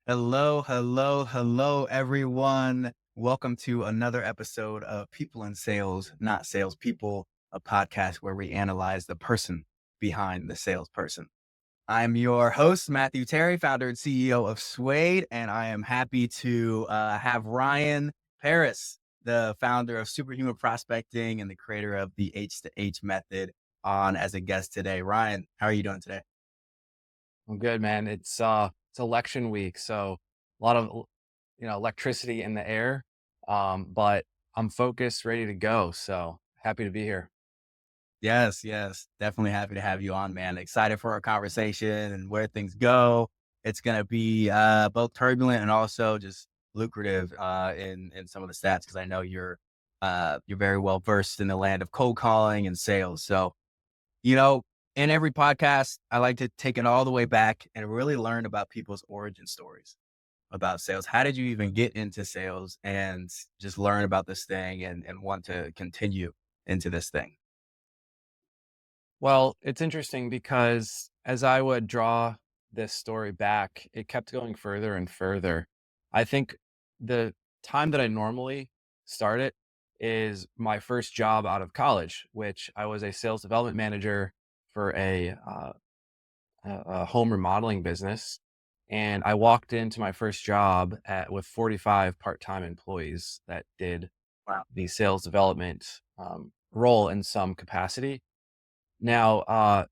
Hello, hello, hello, everyone. Welcome to another episode of People in Sales, Not Salespeople, a podcast where we analyze the person behind the salesperson. I'm your host, Matthew Terry, founder and CEO of Suade, and I am happy to have Ryan Pereus, the founder of Superhuman Prospecting and the creator of the H to H method, on as a guest today. Ryan, how are you doing today? I'm good, man. It's election week, so a lot of electricity in the air. But I'm focused, ready to go. So happy to be here. Yes, yes. Definitely happy to have you on, man. Excited for our conversation and where things go. It's gonna be both turbulent and also just lucrative in some of the stats because I know you're very well versed in the land of cold calling and sales. So, you know, in every podcast, I like to take it all the way back and really learn about people's origin stories about sales. How did you even get into sales and just learn about this thing and want to continue into this thing? Well, it's interesting because as I would draw this story back, it kept going further and further. I think the time that I normally start it is my first job out of college, which I was a sales development manager for a home remodeling business, and I walked into my first job with 45 part-time employees that did Wow. the sales development role in some capacity. Now,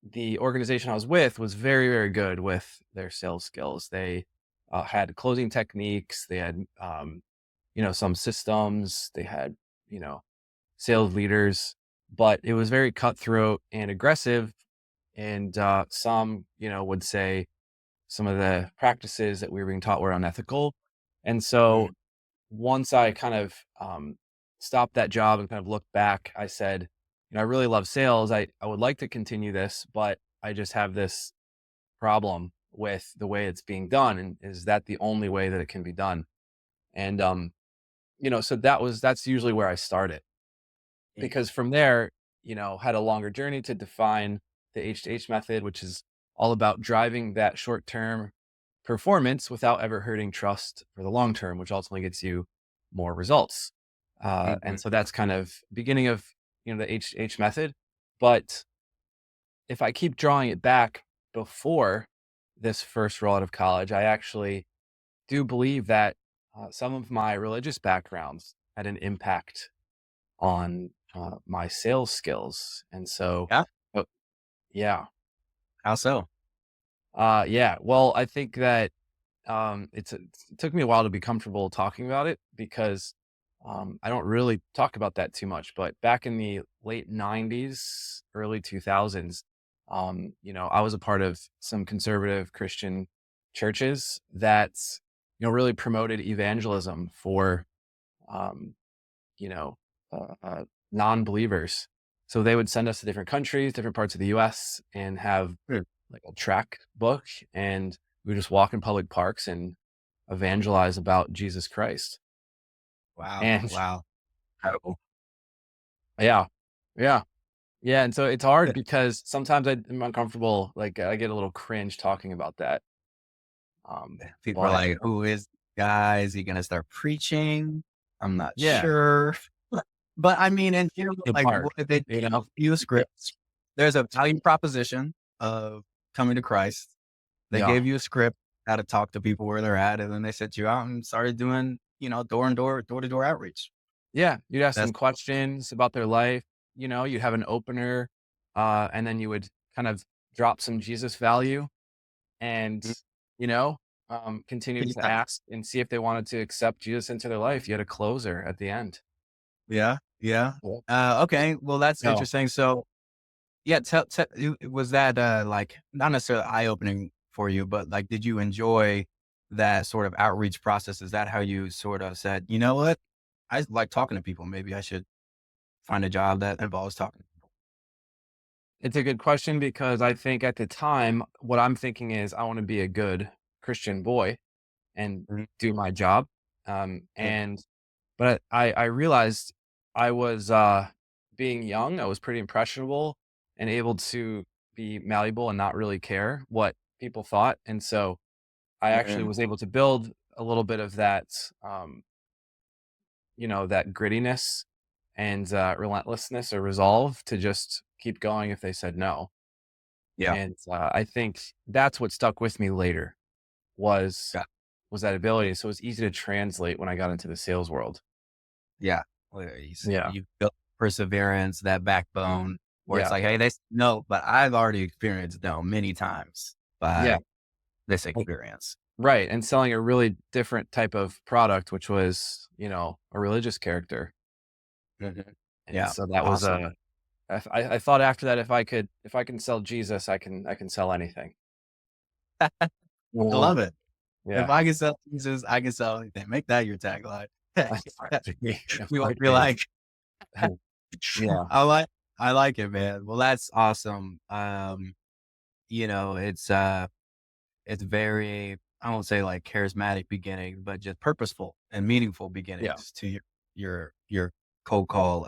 the organization I was with was very, very good with their sales skills. They had closing techniques. They had, some systems. They had, you know, sales leaders, but it was very cutthroat and aggressive. And some, would say some of the practices that we were being taught were unethical. And so Mm, once I kind of stopped that job and kind of looked back, I said, I really love sales. I would like to continue this, but I just have this problem with the way it's being done. And is that the only way that it can be done? And, so that's usually where I started mm, because from there, had a longer journey to define the H to H method, which is all about driving that short term performance without ever hurting trust for the long term, which ultimately gets you more results. And mhm. so that's kind of beginning of the H to H method. But if I keep drawing it back before this first roll out of college, I actually do believe that some of my religious backgrounds had an impact on my sales skills. And so, Yeah? uh, yeah, How so? yeah. Well, I think that it took me a while to be comfortable talking about it because I don't really talk about that too much. But back in the late '90s, early 2000s, I was a part of some conservative Christian churches that really promoted evangelism for um, you know, non-believers. So they would send us to different countries, different parts of the US and have Mm. like a track book. And we would just walk in public parks and evangelize about Jesus Christ. Wow, And wow. Incredible. yeah, yeah, yeah. And so it's hard because sometimes I'm uncomfortable. Like I get a little cringe talking about that. People are But like, "Who is this guy? Is he gonna start preaching? I'm not yeah, sure." But I mean, in general, good like, part, if they you gave know? you a script, there's a value proposition of coming to Christ. They Yeah. gave you a script, how to talk to people where they're at, and then they sent you out and started doing, door-to-door outreach. Yeah, you'd ask That's them questions about their life, you'd have an opener, and then you would kind of drop some Jesus value and, mm, you know, continue to yeah, ask and see if they wanted to accept Jesus into their life. You had a closer at the end. yeah, yeah. Yeah. Okay, well, that's No. interesting. So yeah, tell you was that, like, not necessarily eye-opening for you, but, like, did you enjoy that sort of outreach process? Is that how you sort of said, "You know what? I like talking to people. Maybe I should find a job that involves talking to people." It's a good question because I think at the time, what I'm thinking is I wanna be a good Christian boy and Mhm. do my job. Yeah. But I realized I was, being young, I was pretty impressionable and able to be malleable and not really care what people thought, and so I actually Mhm. was able to build a little bit of that, um, that grittiness and relentlessness or resolve to just keep going if they said no. Yeah. And I think that's what stuck with me later was Yeah. was that ability. So it was easy to translate when I got into the sales world. Yeah. Well, you Yeah. you built perseverance, that backbone where it's Yeah. like, "Hey, they no, but I've already experienced no many times Yeah. by this Like, experience." right. And selling a really different type of product, which was, a religious character. Mhm. And Yeah. so that was Awesome. a I thought after that if I can sell Jesus, I can sell anything. I Mhm. love it. If Yeah. I can sell Jesus, I can sell anything. Make that your tagline. It might be. It You might you're be. like, Yeah. I like I like it, man. Well, that's awesome. It's very, I won't say like charismatic beginning, but just purposeful and meaningful Yeah. beginnings to your cold call,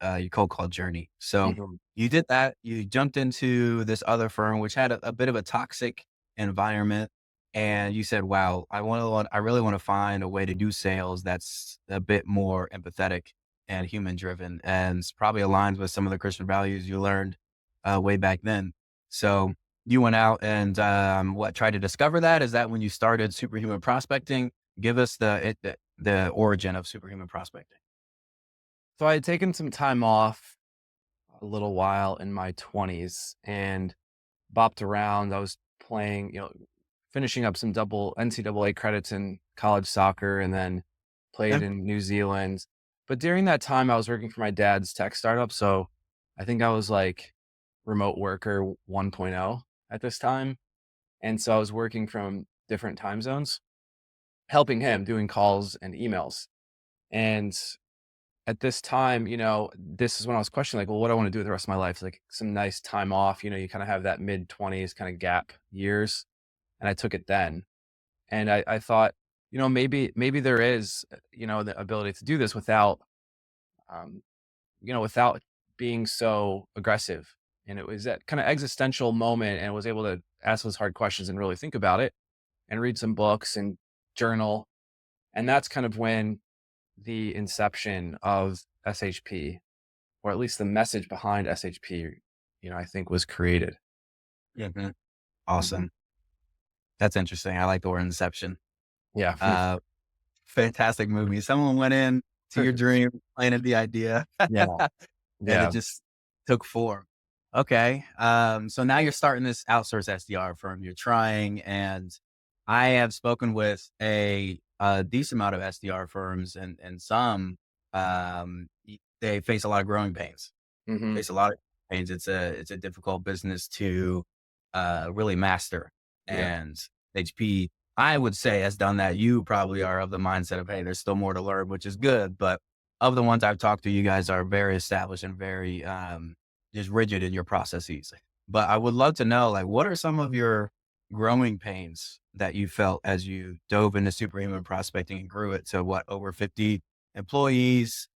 your cold call journey. So Mhm. you did that. You jumped into this other firm, which had a bit of a toxic environment. And you said, wow, I really want to find a way to do sales that's a bit more empathetic and human driven and probably aligns with some of the Christian values you learned way back then. So you went out and tried to discover that? Is that when you started superhuman prospecting? Give us the origin of superhuman prospecting. So I had taken some time off a little while in my 20s and bopped around. I was playing, finishing up some double NCAA credits in college soccer and then played Yeah. in New Zealand. But during that time, I was working for my dad's tech startup. So I think I was like remote worker 1.0 at this time. And so I was working from different time zones, helping him doing calls and emails. And at this time, this is when I was questioning, like, well, what do I want to do with the rest of my life? Like some nice time off, you kind of have that mid 20s kind of gap years. And I took it then. And I thought, maybe there is, the ability to do this um, without being so aggressive. And it was that kind of existential moment and was able to ask those hard questions and really think about it and read some books and journal. And that's kind of when the inception of SHP, or at least the message behind SHP, I think was created. Mhm. Mhm. Awesome. That's interesting. I like the word inception. Yeah. Uh, Fantastic movie. Someone went in to your dream, planted the idea, Yeah. and it Yeah. just took form. Okay. So now you're starting this outsourced SDR firm. You're trying, and I have spoken with a decent amount of SDR firms, and some they face a lot of growing pains. Hmm. Face a lot of pains. It's a difficult business to really master. Yeah. And HP, I would say, has done that. You probably are of the mindset of, hey, there's still more to learn, which is good. But of the ones I've talked to, you guys are very established and very just rigid in your processes. But I would love to know, like, what are some of your growing pains that you felt as you dove into superhuman prospecting and grew it to what, over 50 employees,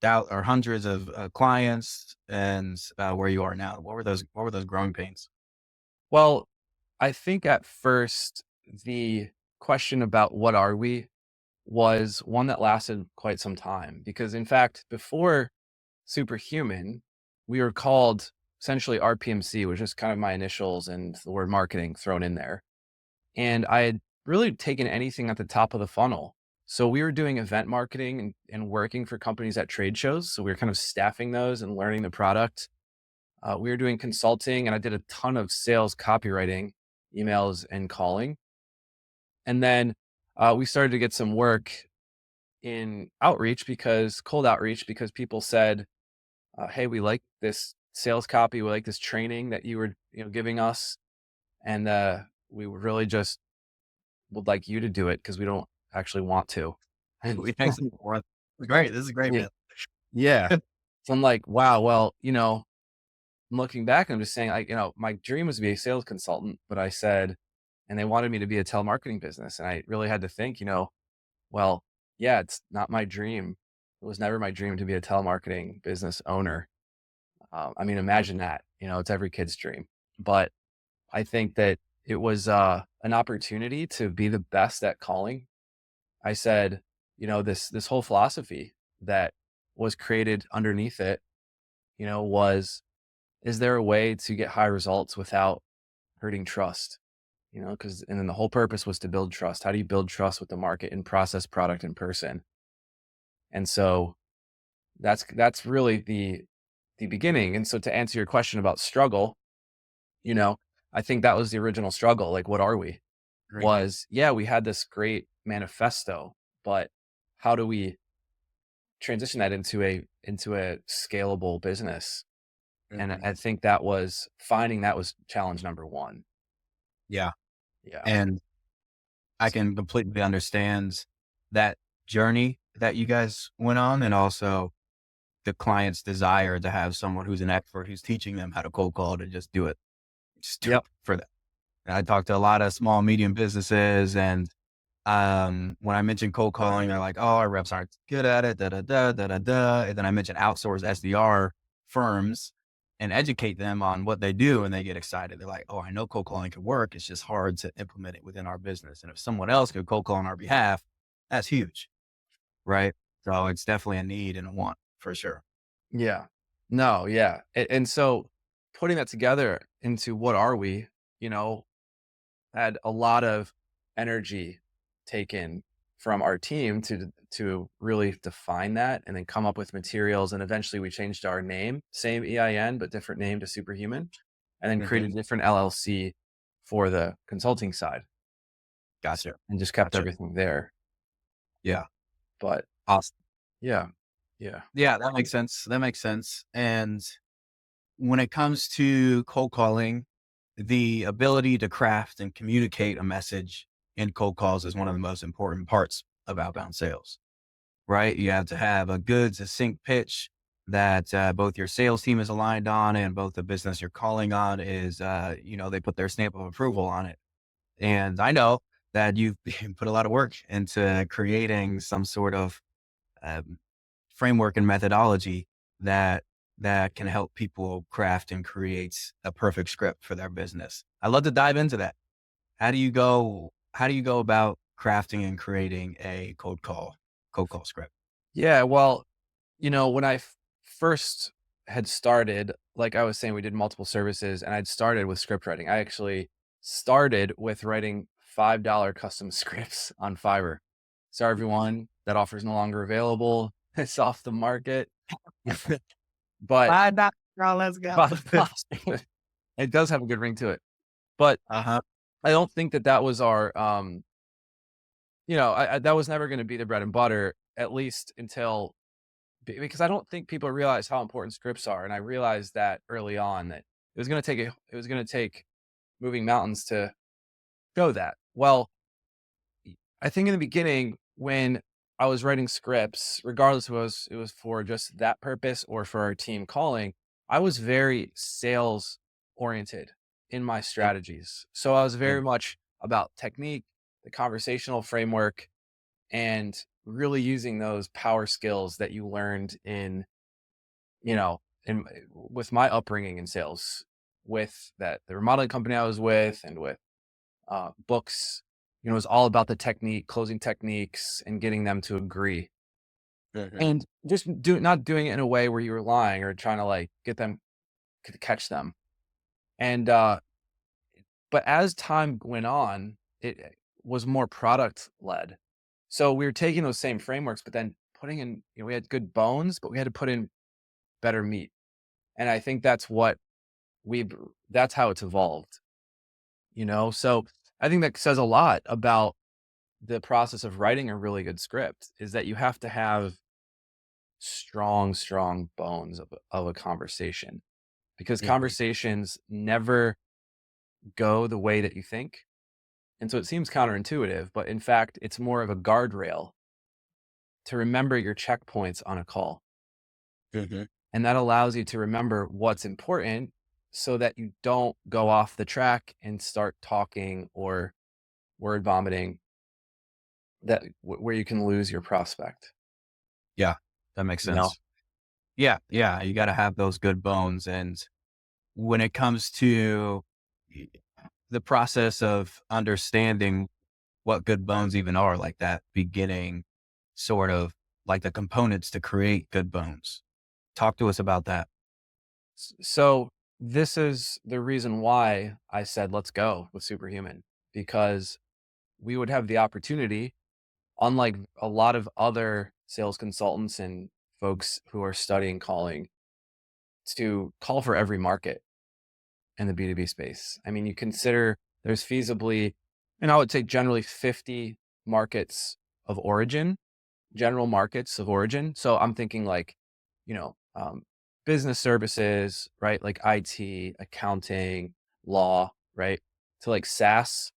doubt or hundreds of clients, and where you are now? What were those growing pains? Well, I think at first the question about what are we was one that lasted quite some time because in fact before superhuman we were called essentially RPMC, which is kind of my initials and the word marketing thrown in there. And I had really taken anything at the top of the funnel. So we were doing event marketing and working for companies at trade shows. So we were kind of staffing those and learning the product. We were doing consulting and I did a ton of sales copywriting, emails and calling. And then we started to get some work in outreach because cold outreach, because people said, hey, we like this sales copy. We like this training that you were, giving us. And we would really just would like you to do it because we don't actually want to. And We thanks for great. This is great, yeah, man. yeah. So I'm like, wow, well, I'm looking back, I'm just saying, my dream was to be a sales consultant, but I said, and they wanted me to be a telemarketing business. And I really had to think, well, yeah, it's not my dream. It was never my dream to be a telemarketing business owner. I mean, imagine that, it's every kid's dream. But I think that it was an opportunity to be the best at calling, I said, this whole philosophy that was created underneath it, was, is there a way to get high results without hurting trust? Because and then the whole purpose was to build trust. How do you build trust with the market in process, product, and person? And so that's really the beginning. And so to answer your question about struggle, you know, I think that was the original struggle. Like, what are we? Mhm, Was, yeah, we had this great manifesto, but how do we transition that into a scalable business? And I mhm. I think that was finding that was challenge number one. Yeah, Yeah. and I can completely understand that journey that you guys went on, and also the client's desire to have someone who's an expert who's teaching them how to cold call to just do it Yep. for them. And I talk to a lot of small, medium businesses, and when I mention cold calling, they're like, "Oh, our reps aren't good at it, da da da da da da." And then I mention outsourced SDR firms and educate them on what they do, and they get excited. They're like, "Oh, I know cold calling can work. It's just hard to implement it within our business. And if someone else could cold call on our behalf, that's huge, right?" So it's definitely a need and a want for sure. Yeah. No, yeah. And so putting that together into what are we, you know, had a lot of energy taken from our team to really define that and then come up with materials. And eventually we changed our name, same EIN, but different name to Superhuman, and then Hmm. created a different LLC for the consulting side Gotcha. and just kept Gotcha. everything there. Yeah. But Awesome. yeah, yeah, Yeah, that makes sense. That makes sense. And when it comes to cold calling, the ability to craft and communicate a message in cold calls is one of the most important parts of outbound sales, right? You have to have a good, succinct pitch that both your sales team is aligned on, and both the business you're calling on is, they put their stamp of approval on it. And I know that you've put a lot of work into creating some sort of um, framework and methodology that can help people craft and create a perfect script for their business. I'd love to dive into that. How do you go about crafting and creating a cold call script? yeah. Well, when I first had started, like I was saying, we did multiple services, and I'd started with script writing. I actually started with writing $5 custom scripts on Fiverr. Sorry, everyone, that offer is no longer available. It's off the market. But $5, let's go. $5, it does have a good ring to it. But Uh-huh. I don't think that was our, that was never going to be the bread and butter, at least until because I don't think people realize how important scripts are, and I realized that early on that it was gonna take moving mountains to show that. Well, I think in the beginning when I was writing scripts, regardless if it was for just that purpose or for our team calling, I was very sales oriented in my Mm, strategies. So I was very mm, much about technique, the conversational framework, and really using those power skills that you learned with my upbringing in sales, with that the remodeling company I was with, and with books, it was all about the technique, closing techniques, and getting them to agree, mhm. and just not doing it in a way where you were lying or trying to like get them to catch them. And but as time went on, it was more product led. So we were taking those same frameworks, but then putting in, we had good bones, but we had to put in better meat. And I think we that's how it's evolved. So I think that says a lot about the process of writing a really good script, is that you have to have strong bones of a conversation, because Mhm. conversations never go the way that you think. And so it seems counterintuitive, but in fact it's more of a guardrail to remember your checkpoints on a call, Mhm. and that allows you to remember what's important so that you don't go off the track and start talking or word vomiting where you can lose your prospect, Yeah, that makes you know? sense. Yeah, yeah, you gotta have those good bones, and when it comes to the process of understanding what good bones even are, like that beginning sort of like the components to create good bones. Talk to us about that. So this is the reason why I said, let's go with Superhuman, because we would have the opportunity, unlike a lot of other sales consultants and folks who are studying calling, to call for every market in the B2B space. I mean, you consider there's feasibly, and I would say generally 50 markets of origin, general markets of origin. So I'm thinking like, you know, business services, right? Like IT, accounting, law, right? To like SaaS.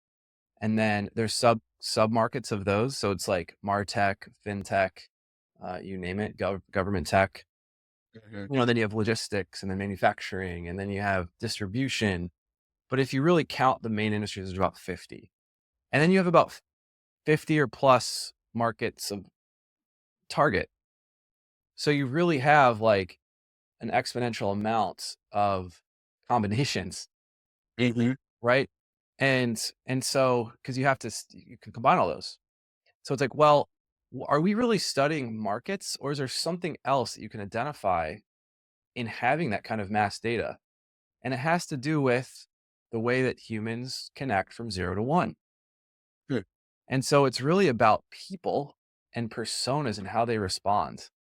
And then there's sub markets of those. So it's like MarTech, FinTech, you name it, government tech. Mhm. Then you have logistics and then manufacturing, and then you have distribution. But if you really count the main industries, there's about 50. And then you have about 50 or plus markets of target. So you really have like an exponential amount of combinations, Mhm. right? And so because you can combine all those. So it's like, well, are we really studying markets, or is there something else that you can identify in having that kind of mass data? And it has to do with the way that humans connect from 0 to 1. Good. And so it's really about people and personas and how they respond.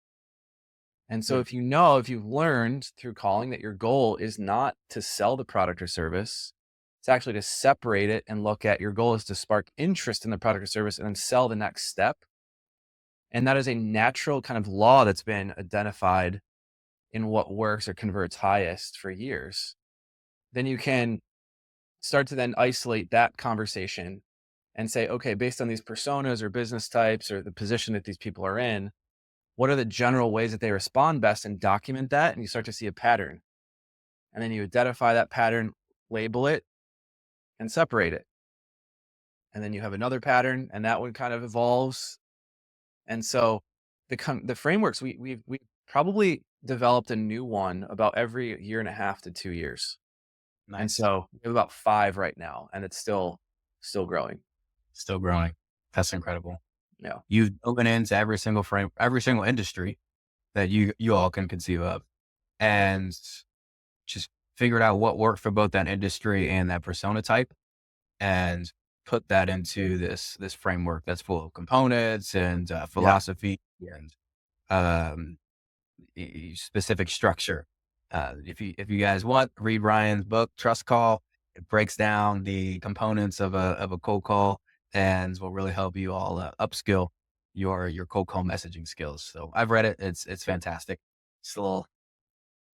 And so Good. if you've learned through calling that your goal is not to sell the product or service, it's actually to separate it and look at your goal is to spark interest in the product or service and then sell the next step. And that is a natural kind of law that's been identified in what works or converts highest for years. Then you can start to then isolate that conversation and say, okay, based on these personas or business types or the position that these people are in, what are the general ways that they respond best, and document that. And you start to see a pattern. And then you identify that pattern, label it, and separate it. And then you have another pattern, and that one kind of evolves. And so the frameworks, we probably developed a new one about every year and a half to 2 years. And Nice. so we have about 5 right now, and it's still growing. Still growing. That's incredible. Yeah. You've dove into every single industry that you all can conceive of, and just figured out what worked for both that industry and that persona type, and put that into this framework that's full of components and Yeah. philosophy and um, specific structure. If you guys want, read Ryan's book, Trust Call. It breaks down the components of a cold call and will really help you all upskill your cold call messaging skills. So I've read it. It's fantastic. Just a Little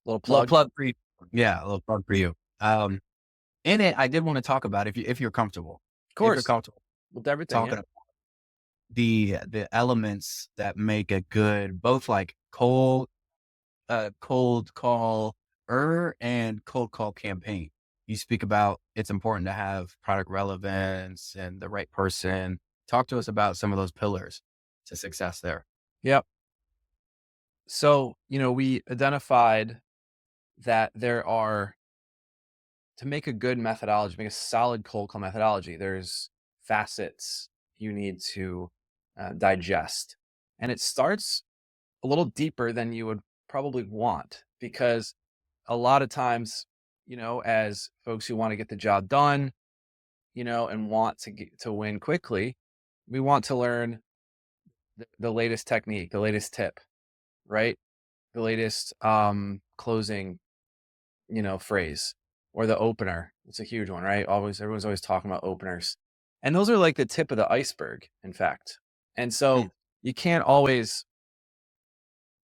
little plug. plug for you. Yeah, a little plug for you. In it, I did want to talk about, Of if you're course, comfortable with everything, talking yeah. about the elements that make a good both like cold call and cold call campaign. You speak about it's important to have product relevance and the right person. Talk to us about some of those pillars to success there. Yep. So, we identified that there are to make a good methodology, make a solid cold call methodology, there's facets you need to digest. And it starts a little deeper than you would probably want, because a lot of times, as folks who want to get the job done, and want to win quickly, we want to learn the latest technique, the latest tip, right? The latest closing, phrase, or the opener. It's a huge one, right? Everyone's always talking about openers. And those are like the tip of the iceberg, in fact. And so Mm, you can't always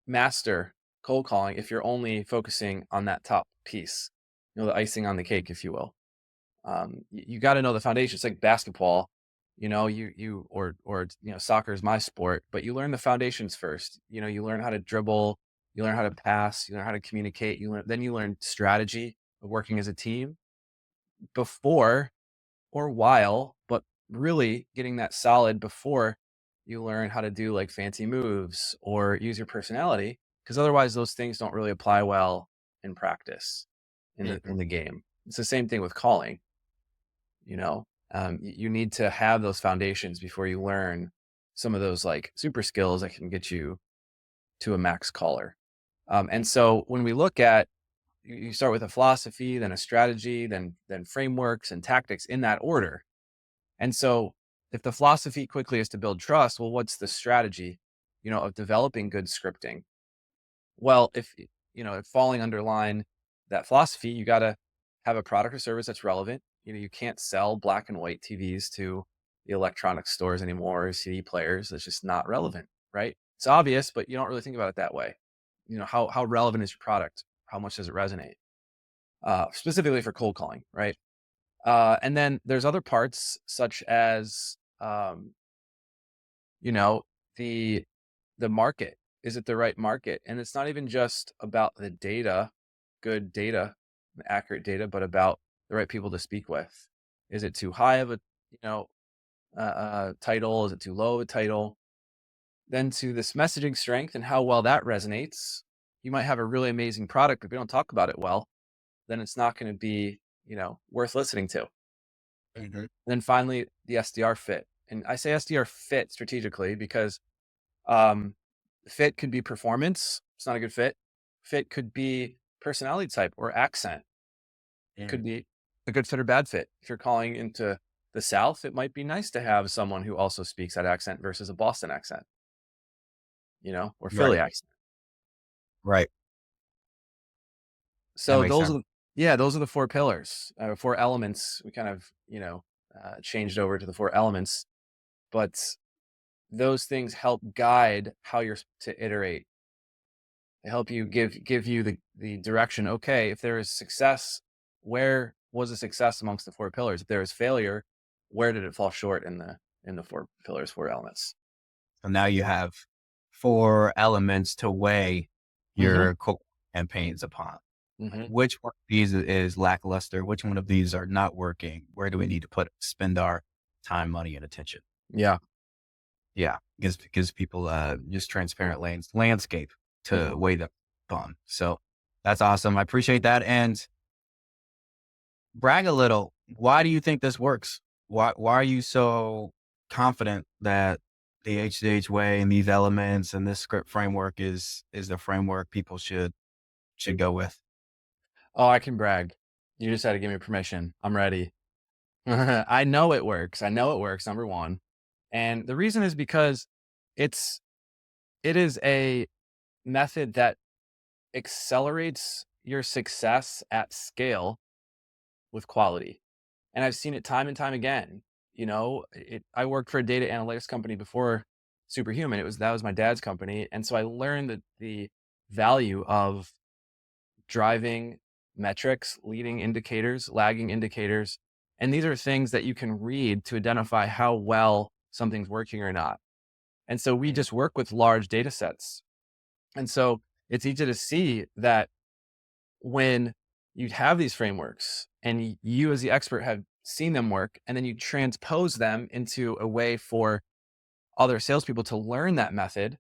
master cold calling if you're only focusing on that top piece, the icing on the cake, if you will. You got to know the foundation. It's like basketball, or soccer is my sport, but you learn the foundations first. You learn how to dribble, you learn how to pass, you learn how to communicate, then you learn strategy of working as a team before or while, but really getting that solid before you learn how to do like fancy moves or use your personality, because otherwise those things don't really apply well in practice in the mhm. game. It's the same thing with calling. you know? You need to have those foundations before you learn some of those like super skills that can get you to a max caller. And so when we look at, you start with a philosophy, then a strategy, then frameworks and tactics in that order. And so if the philosophy quickly is to build trust, well, what's the strategy, of developing good scripting? Well, if falling underline that philosophy, you got to have a product or service that's relevant. You can't sell black and white TVs to the electronic stores anymore, or CD players. It's just not relevant, right? It's obvious, but you don't really think about it that way. How relevant is your product? How much does it resonate? Specifically for cold calling, right? And then there's other parts such as, you know, the the market. Is it the right market? And it's not even just about the data, good data, accurate data, but about the right people to speak with. Is it too high of a, you know, title? Is it too low of a title? Then to this messaging strength and how well that resonates. You might have a really amazing product, but if we don't talk about it well, then it's not going to be, worth listening to. Mhm. Then finally, the SDR fit. And I say SDR fit strategically because um, fit could be performance. It's not a good fit. Fit could be personality type or accent. It Mm. could be a good fit or bad fit. If you're calling into the South, it might be nice to have someone who also speaks that accent versus a Boston accent, or Right. Philly accent. Right. That So makes sense. those are the four pillars, four elements. We kind of, changed over to the four elements, but those things help guide how you're to iterate. They help you give you the direction. Okay, if there is success, where was the success amongst the four pillars? If there is failure, where did it fall short in the four pillars, four elements? So now you have 4 elements to weigh Hmm. your campaigns upon. Like, Hmm. which one of these is lackluster? Which one of these are not working? Where do we need to spend our time, money, and attention? Yeah. Yeah, gives people just transparent landscape to Hmm. weigh them upon. So that's awesome. I appreciate that. And brag a little. Why do you think this works? Why are you so confident that the HDH way and these elements and this script framework is the framework people should go with? Oh, I can brag. You just had to give me permission. I'm ready. I know it works. I know it works. Number one, and the reason is because it's it is a method that accelerates your success at scale with quality. And I've seen it time and time again. I worked for a data analytics company before Superhuman. That was my dad's company. And so I learned that the value of driving metrics, leading indicators, lagging indicators. And these are things that you can read to identify how well something's working or not. And so we Mm. just work with large data sets. And so it's easy to see that when you have these frameworks and you as the expert have seen them work, and then you transpose them into a way for other salespeople to learn that method,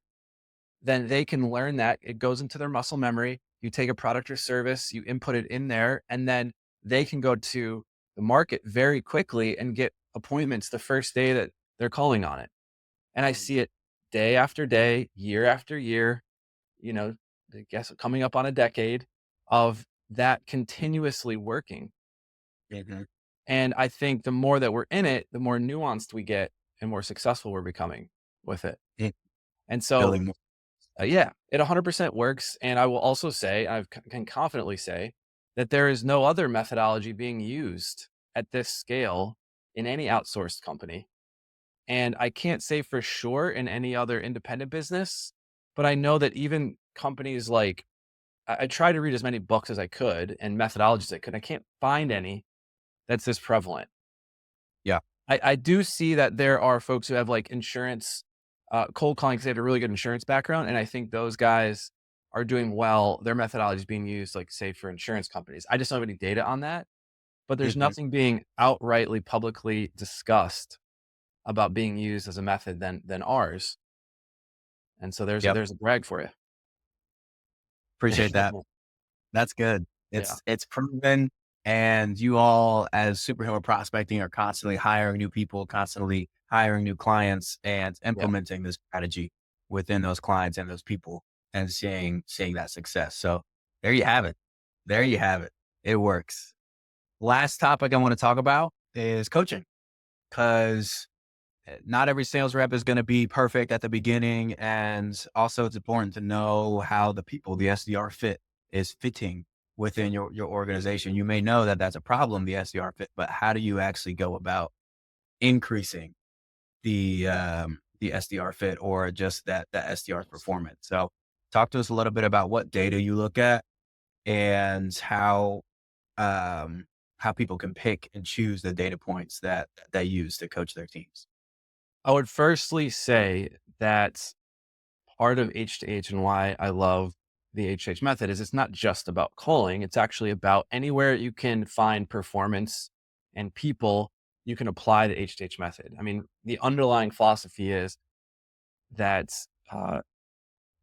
then they can learn that. It goes into their muscle memory. You take a product or service, you input it in there, and then they can go to the market very quickly and get appointments the first day that they're calling on it. And I see it day after day, year after year, you know, I guess coming up on a decade of that continuously working. Mhm. And I think the more that we're in it, the more nuanced we get and more successful we're becoming with it. Mm. And so, Building more. yeah, it 100% works. And I will also say, can confidently say that there is no other methodology being used at this scale in any outsourced company. And I can't say for sure in any other independent business, but I know that even companies like, I try to read as many books as I could and methodologies as I could. I can't find any that's this prevalent. Yeah. I do see that there are folks who have like insurance, cold calling because they have a really good insurance background. And I think those guys are doing well. Their methodology is being used, like, say, for insurance companies. I just don't have any data on that, but there's Mhm. nothing being outrightly publicly discussed about being used as a method than ours. And so there's a, Yep. there's a brag for Appreciate that. you. That's good. Yeah. It's proven And you all, as superhero prospecting, are constantly hiring new people, constantly hiring new clients, and Yeah. implementing this strategy within those clients and those people, and seeing that success. So there you have it. There you have it. It works. Last topic I want to talk about is coaching, because not every sales rep is going to be perfect at the beginning. And also, it's important to know how the people, the SDR fit, is fitting within your organization. You may know that that's a problem, the SDR fit, but how do you actually go about increasing the SDR fit, or just that SDR's performance? So talk to us a little bit about what data you look at, and um, how people can pick and choose the data points that they use to coach their teams. I would firstly say that part of H to H and why I love the H to H method is it's not just about calling. It's actually about anywhere you can find performance and people, you can apply the H to H method. I mean, the underlying philosophy is that uh,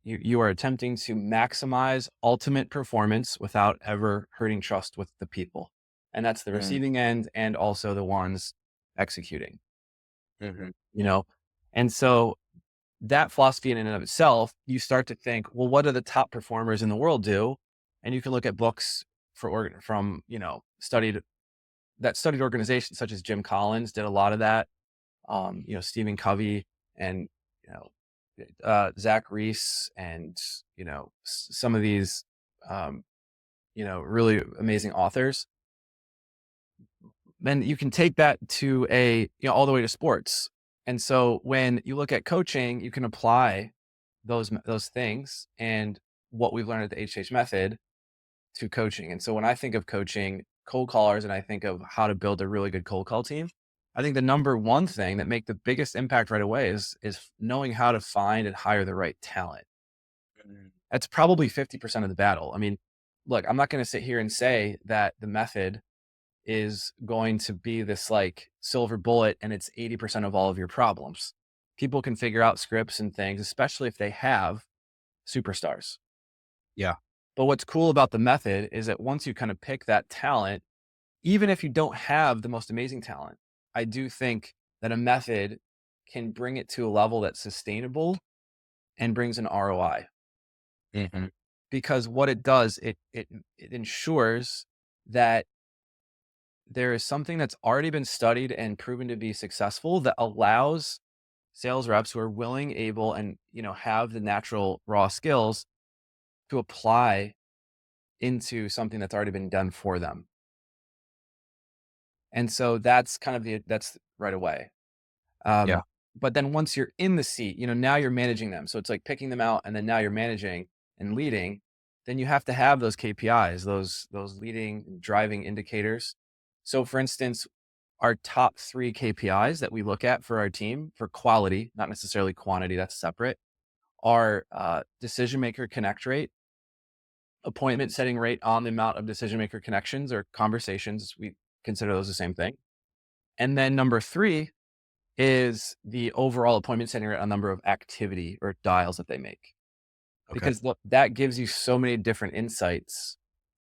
you are attempting to maximize ultimate performance without ever hurting trust with the people. And that's the Mm, receiving end and also the ones executing, mhm, you know? And so that philosophy in and of itself, you start to think, well, what do the top performers in the world do? And you can look at books from, studied organizations such as Jim Collins did a lot of that. Stephen Covey and, you know, Zach Reese and, some of these, um, really amazing authors. Then you can take that to all the way to sports. And so when you look at coaching, you can apply those things and what we've learned at the HH method to coaching. And so when I think of coaching cold callers and I think of how to build a really good cold call team, I think the number one thing that make the biggest impact right away is knowing how to find and hire the right talent. mm, That's probably 50% of the battle. I mean, look, I'm not going to sit here and say that the method is going to be this like silver bullet and it's 80% of all of your problems. People can figure out scripts and things, especially if they have superstars. yeah. But what's cool about the method is that once you kind of pick that talent, even if you don't have the most amazing talent, I do think that a method can bring it to a level that's sustainable and brings an ROI. Mhm, Because what it does, it ensures that there is something that's already been studied and proven to be successful that allows sales reps who are willing, able, and have the natural raw skills to apply into something that's already been done for them. And so that's kind of that's right away. yeah. Um, but then once you're in the seat, now you're managing them. So it's like picking them out and then now you're managing and leading. Then you have to have those KPIs, those leading driving indicators. So for instance, our top 3 KPIs that we look at for our team for quality, not necessarily quantity, that's separate, are decision maker connect rate, appointment setting rate on the amount of decision maker connections or conversations. We consider those the same thing. And then number 3 is the overall appointment setting rate on number of activity or dials that they make. Okay. Because look, that gives you so many different insights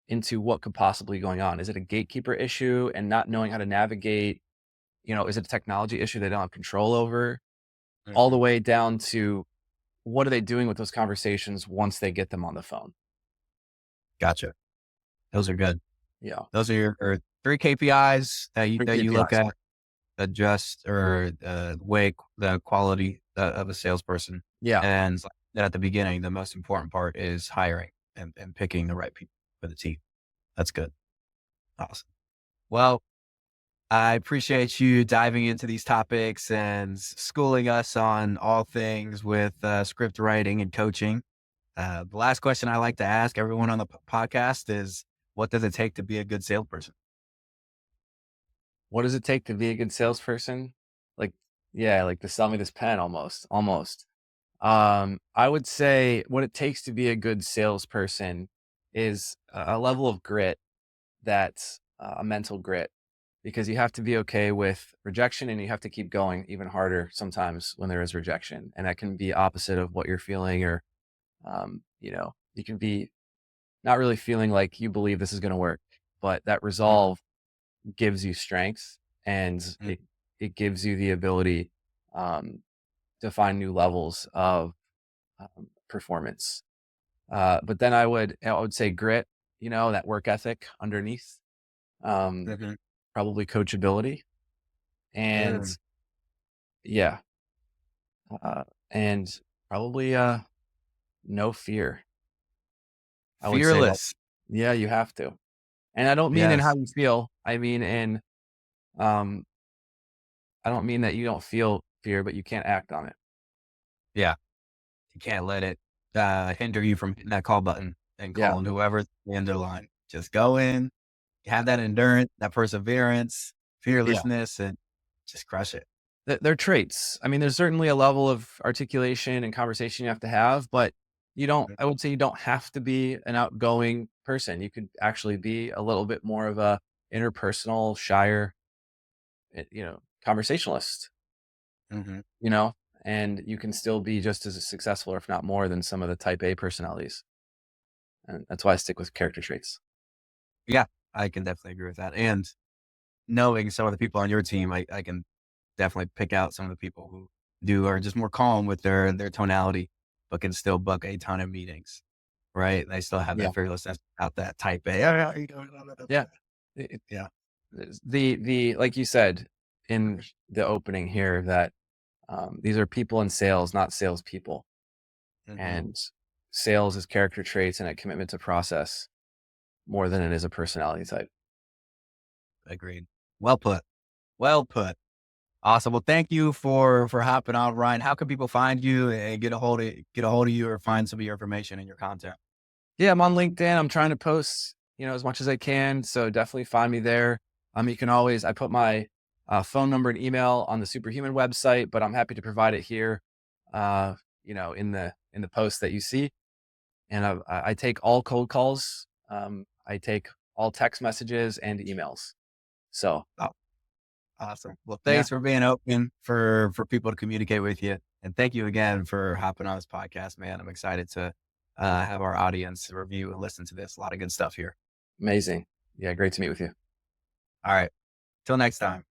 into what could possibly be going on. Is it a gatekeeper issue and not knowing how to navigate? Is it a technology issue they don't have control over? All the Mhm, way down to what are they doing with those conversations once they get them on the phone? gotcha. Those are good. Yeah. Those are your 3 KPIs Three that you look KPIs. at, adjust or, weigh the quality of a salesperson. Yeah. And like at the beginning, the most important part is hiring and picking the right people for the team. That's good. Awesome. Well, I appreciate you diving into these topics and schooling us on all things with script writing and coaching. The last question I like to ask everyone on the podcast is, what does it take to be a good salesperson? What does it take to be a good salesperson? Like, yeah, like to sell me this pen almost, almost. I would say what it takes to be a good salesperson is a level of grit that's a mental grit because you have to be okay with rejection and you have to keep going even harder sometimes when there is rejection. And that can be opposite of what you're feeling or, you can be not really feeling like you believe this is going to work. but that Mhm, resolve gives you strength, and mhm, it gives you the ability um, to find new levels of performance. But then I would say grit, that work ethic underneath, um, mhm, probably coachability, and mm. yeah, and probably no fear. I would say that. Fearless. Yeah, you have to. And I don't mean in how Yes. you feel. I mean um, I don't mean that you don't feel fear, but you can't act on it. Yeah. You can't let it, hinder you from hitting that call button and Yeah, calling whoever's the end of the line. Just go in, have that endurance, that perseverance, yeah. fearlessness, and just crush it. They're traits. I mean, there's certainly a level of articulation and conversation you have to have, but Mhm, I would say you don't have to be an outgoing person. You could actually be a little bit more of a interpersonal, shyer, conversationalist, mhm. you know, and you can still be just as successful, or if not more, than some of the type A personalities. And that's why I stick with character traits. Yeah, I can definitely agree with that, and knowing some of the people on your team, I can definitely pick out some of the people who are just more calm with their tonality, but can still buck a ton of meetings, right? They still have Yeah. that fearlessness out that type A. "Yeah, yeah, how you doing?" Yeah. It, Yeah. the like you said in the opening here, that these are people in sales, not salespeople. Mhm. And sales is character traits and a commitment to process more than it is a personality type. Agreed. Well put. Well put. Awesome. Well, thank you for hopping on, Ryan. How can people find you and get a hold of you or find some of your information and your content? Yeah, I'm on LinkedIn. I'm trying to post, as much as I can. So definitely find me there. You can always, I put my phone number and email on the Superhuman website, but I'm happy to provide it here, in the post that you see. And I take all cold calls. I take all text messages and emails. So Oh, awesome. Well, yeah, thanks for being open for people to communicate with you. And thank you again for hopping on this podcast, man. I'm excited to have our audience review and listen to this. A lot of good stuff here. amazing. Yeah, great to meet with you. All right. Till next time.